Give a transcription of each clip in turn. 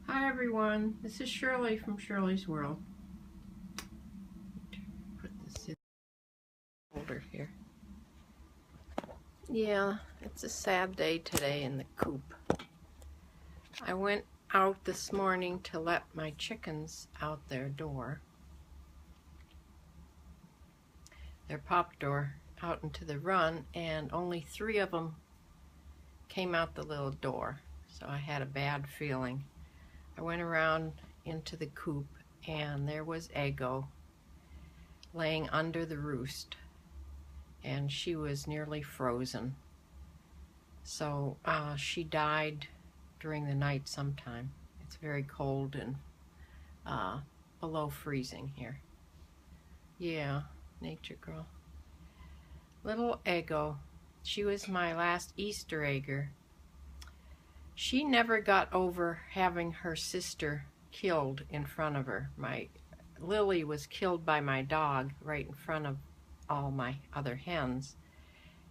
Hi everyone, this is Shirley from Shirley's World. Put this in the folder here. Yeah, it's a sad day today in the coop. I went out this morning to let my chickens out their door, their pop door, out into the run, and only 3 of them came out the little door, so I had a bad feeling. I went around into the coop and there was Ego laying under the roost, and she was nearly frozen. So she died during the night sometime. It's very cold and below freezing here. Yeah, nature girl. Little Ego, she was my last Easter egger. She never got over having her sister killed in front of her. My Lily was killed by my dog right in front of all my other hens,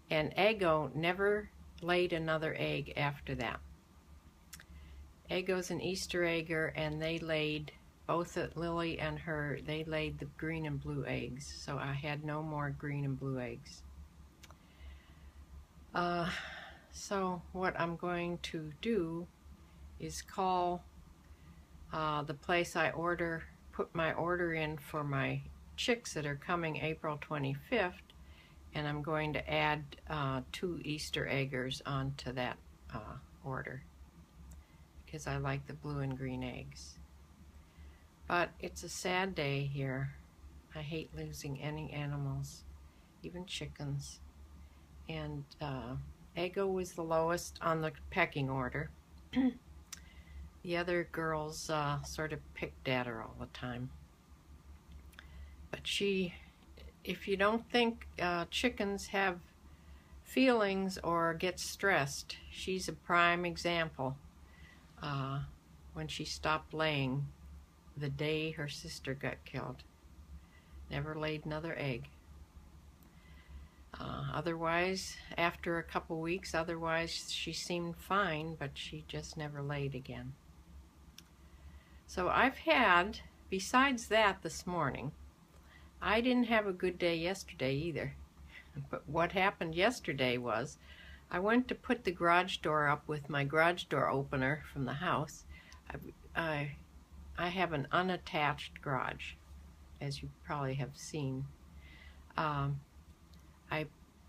and Ego never laid another egg after that. Ego's an Easter egger, and they laid, both Lily and her, they laid the green and blue eggs, so I had no more green and blue eggs. So what I'm going to do is call the place I put my order in for my chicks that are coming April 25th, and I'm going to add 2 Easter eggers onto that order because I like the blue and green eggs. But it's a sad day here. I hate losing any animals, even chickens. And Ego was the lowest on the pecking order. The other girls sort of picked at her all the time. But if you don't think chickens have feelings or get stressed, she's a prime example. When she stopped laying the day her sister got killed. Never laid another egg. Otherwise, after a couple weeks, she seemed fine, but she just never laid again. So I've had, besides that this morning, I didn't have a good day yesterday either. But what happened yesterday was, I went to put the garage door up with my garage door opener from the house. I have an unattached garage, as you probably have seen. I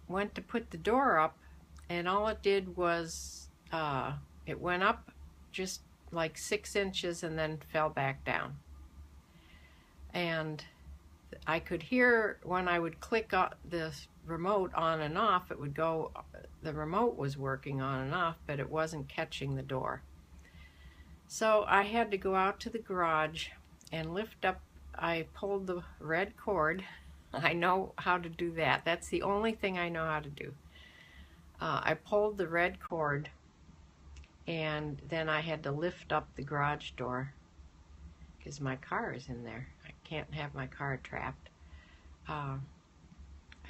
went to put the door up, and all it did was it went up just like 6 inches and then fell back down. And I could hear when I would click the remote on and off, it would go, the remote was working on and off, but it wasn't catching the door. So I had to go out to the garage and lift up. I pulled the red cord. I know how to do that. That's the only thing I know how to do. I pulled the red cord, and then I had to lift up the garage door because my car is in there. I can't have my car trapped. I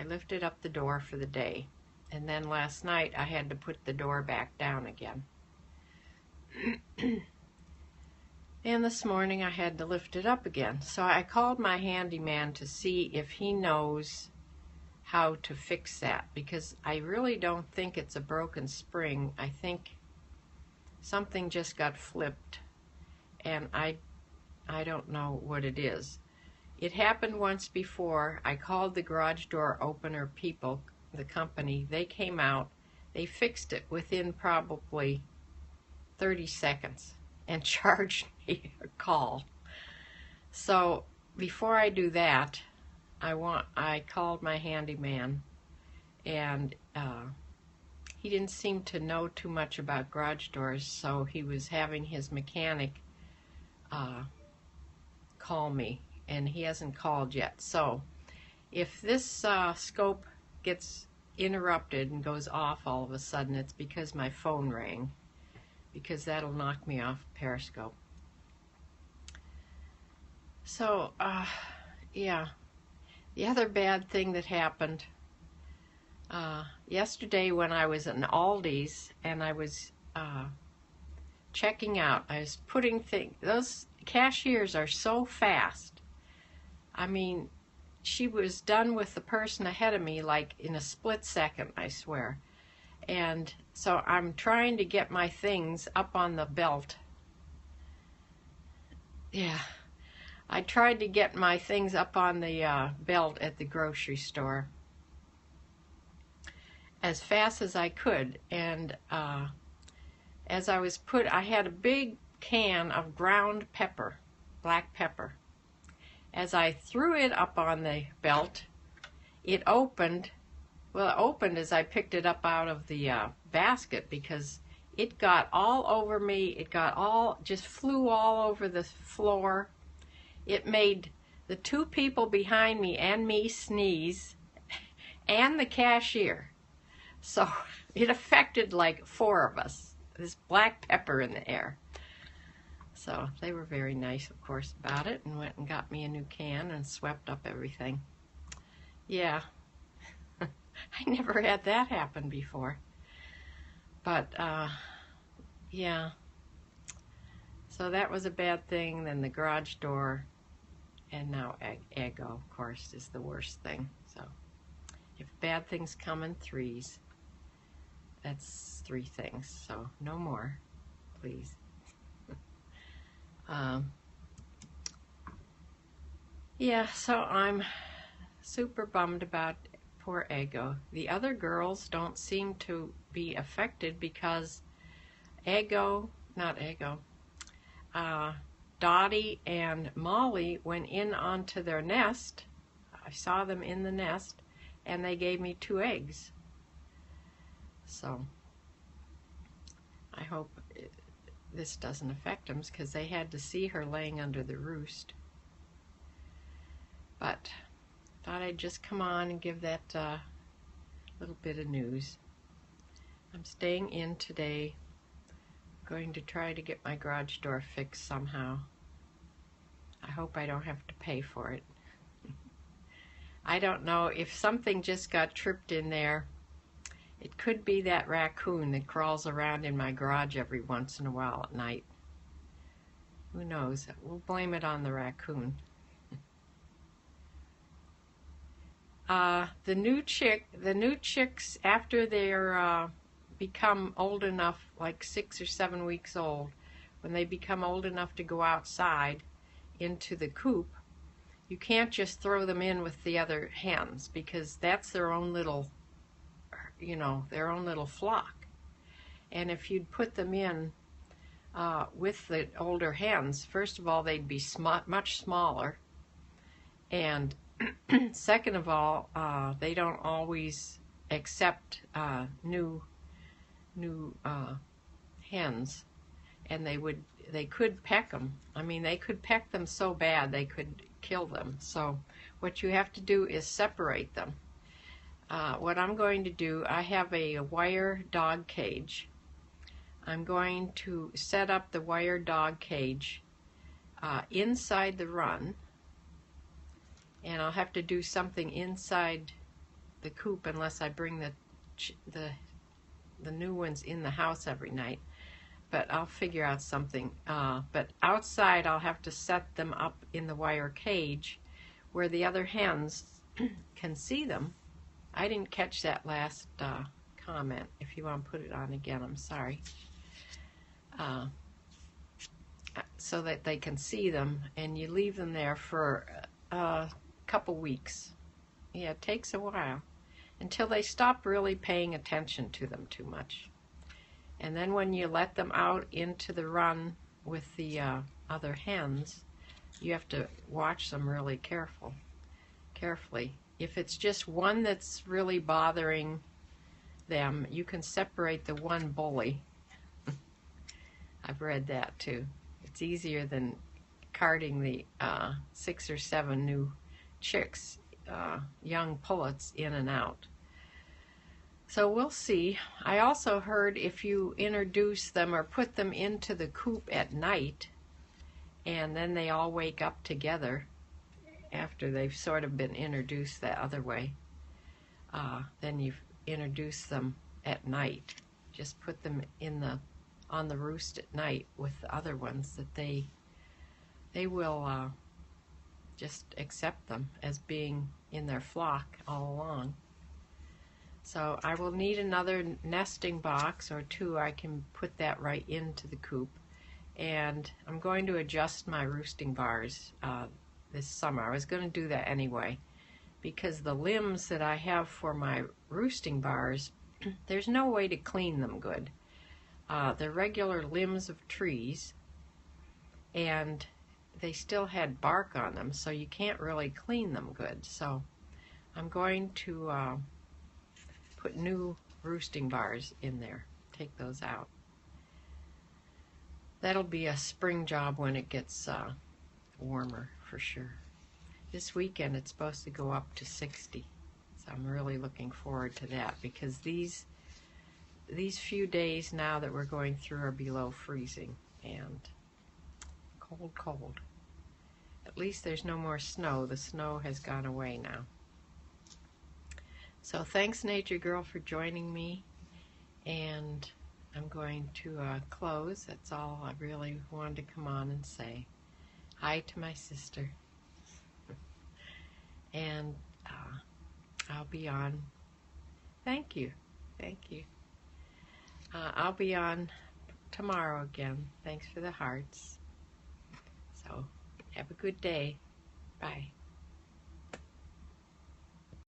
lifted up the door for the day, and then last night I had to put the door back down again. And this morning I had to lift it up again. So I called my handyman to see if he knows how to fix that, because I really don't think it's a broken spring. I think something just got flipped, and I don't know what it is. It happened once before. I called the garage door opener people, the company. They came out. They fixed it within probably 30 seconds and charged me a call. So before I do that, I called my handyman, and he didn't seem to know too much about garage doors, so he was having his mechanic call me, and he hasn't called yet. So if this scope gets interrupted and goes off all of a sudden, it's because my phone rang, because that'll knock me off Periscope. So yeah, the other bad thing that happened yesterday when I was in Aldi's, and I was checking out. I was putting things, those cashiers are so fast. I mean, she was done with the person ahead of me like in a split second, I swear. And so I'm trying to get my things up on the belt. Yeah, I tried to get my things up on the belt at the grocery store as fast as I could. And as I was I had a big can of ground pepper, black pepper. As I threw it up on the belt, it opened. Well, it opened as I picked it up out of the basket because it got all over me. It just flew all over the floor. It made the two people behind me and me sneeze, and the cashier. So it affected like 4 of us, this black pepper in the air. So they were very nice, of course, about it, and went and got me a new can and swept up everything. Yeah, I never had that happen before. But, yeah. So that was a bad thing. Then the garage door, and now Eggo, of course, is the worst thing. So if bad things come in threes, that's 3 things. So no more, please. Yeah, so I'm super bummed about poor Eggo. The other girls don't seem to be affected because Dottie and Molly went in onto their nest. I saw them in the nest, and they gave me 2 eggs. So I hope this doesn't affect them, because they had to see her laying under the roost. But thought I'd just come on and give that little bit of news. I'm staying in today. I'm going to try to get my garage door fixed somehow. I hope I don't have to pay for it. I don't know if something just got tripped in there. It could be that raccoon that crawls around in my garage every once in a while at night. Who knows? We'll blame it on the raccoon. The new chicks, after they're become old enough, like 6 or 7 weeks old, when they become old enough to go outside into the coop, you can't just throw them in with the other hens, because that's their own little, their own little flock. And if you'd put them in with the older hens, first of all, they'd be much smaller, and second of all, they don't always accept new hens, and they could peck them. I mean, they could peck them so bad they could kill them. So what you have to do is separate them. What I'm going to do, I have a wire dog cage. I'm going to set up the wire dog cage inside the run, and I'll have to do something inside the coop unless I bring the new ones in the house every night. But I'll figure out something. But outside, I'll have to set them up in the wire cage where the other hens can see them. I didn't catch that last comment. If you want to put it on again, I'm sorry. So that they can see them, and you leave them there for a couple weeks. Yeah, it takes a while until they stop really paying attention to them too much. And then when you let them out into the run with the other hens, you have to watch them really carefully. If it's just one that's really bothering them, you can separate the one bully. I've read that too. It's easier than carting the 6 or 7 new chicks, young pullets, in and out. So we'll see. I also heard if you introduce them or put them into the coop at night, and then they all wake up together after they've sort of been introduced that other way, then you introduce them at night. Just put them on the roost at night with the other ones, that they will just accept them as being in their flock all along. So I will need another nesting box or two. I can put that right into the coop. And I'm going to adjust my roosting bars this summer. I was going to do that anyway, because the limbs that I have for my roosting bars, there's no way to clean them good. They're regular limbs of trees, and they still had bark on them, so you can't really clean them good. So I'm going to put new roosting bars in there, take those out. That'll be a spring job when it gets warmer for sure. This weekend it's supposed to go up to 60, so I'm really looking forward to that, because these few days now that we're going through are below freezing and cold. At least there's no more snow. The snow has gone away now. So thanks, Nature Girl, for joining me, and I'm going to close. That's all I really wanted to come on and say. Hi to my sister. And I'll be on. Thank you. I'll be on tomorrow again. Thanks for the hearts. So have a good day. Bye.